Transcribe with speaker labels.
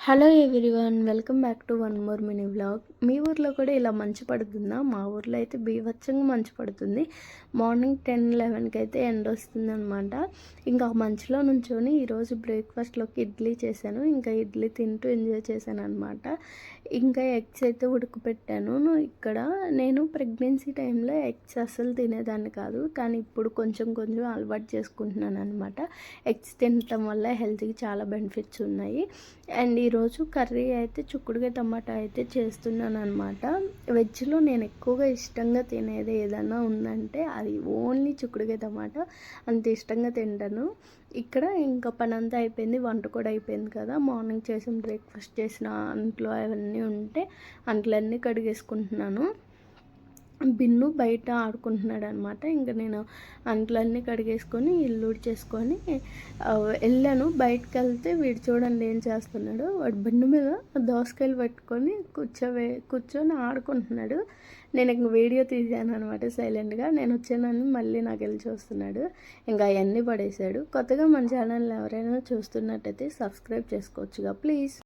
Speaker 1: Hello everyone, welcome back to one more mini vlog. మీ ఊర్లో కూడా ఇలా మంచు పడుతుందా? మా ఊర్లో అయితే బీభత్సంగా మంచు పడుతుంది. మార్నింగ్ 10-11కి అయితే ఎండ వస్తుందన్నమాట. ఇంకా మంచులో నుంచొని ఈరోజు బ్రేక్ఫాస్ట్లోకి ఇడ్లీ చేశాను. ఇంకా ఇడ్లీ తింటూ ఎంజాయ్ చేశాను అనమాట. ఇంకా ఎగ్స్ అయితే ఉడకపెట్టాను. ఇక్కడ నేను ప్రెగ్నెన్సీ టైంలో ఎగ్స్ అస్సలు తినేదాన్ని కాదు, కానీ ఇప్పుడు కొంచెం కొంచెం అలవాటు చేసుకుంటున్నాను అనమాట. ఎగ్స్ తినటం వల్ల హెల్త్కి చాలా బెనిఫిట్స్ ఉన్నాయి. అండ్ ఈరోజు కర్రీ అయితే చిక్కుడుకాయ టమాటా అయితే చేస్తున్నాను అనమాట. వెజ్లో నేను ఎక్కువగా ఇష్టంగా తినేది ఏదైనా ఉందంటే అది ఓన్లీ చిక్కుడుకాయ టమాటా. అంత ఇష్టంగా తింటాను. ఇక్కడ ఇంకా పని అంతా అయిపోయింది, వంట కూడా అయిపోయింది కదా. మార్నింగ్ చేసిన బ్రేక్ఫాస్ట్ చేసిన అంట్లు అవన్నీ ఉంటే అంట్లన్నీ కడిగేసుకుంటున్నాను. బిన్ను బయట ఆడుకుంటున్నాడు అనమాట. ఇంకా నేను అంట్లన్నీ కడిగేసుకొని ఇల్లు ఊడ్చేసుకొని వెళ్ళాను. బయటకు వెళ్తే వీడు చూడండి ఏం చేస్తున్నాడు. వాడు బిన్ను మీద దోసకాయలు పెట్టుకొని కూర్చొని ఆడుకుంటున్నాడు. నేను ఇంక వీడియో తీసాను అనమాట సైలెంట్గా. నేను వచ్చానని మళ్ళీ నాకు వెళ్ళి చూస్తున్నాడు. ఇంకా అవన్నీ పడేశాడు. కొత్తగా మన ఛానల్ ఎవరైనా చూస్తున్నట్టయితే సబ్స్క్రైబ్ చేసుకోవచ్చుగా ప్లీజ్.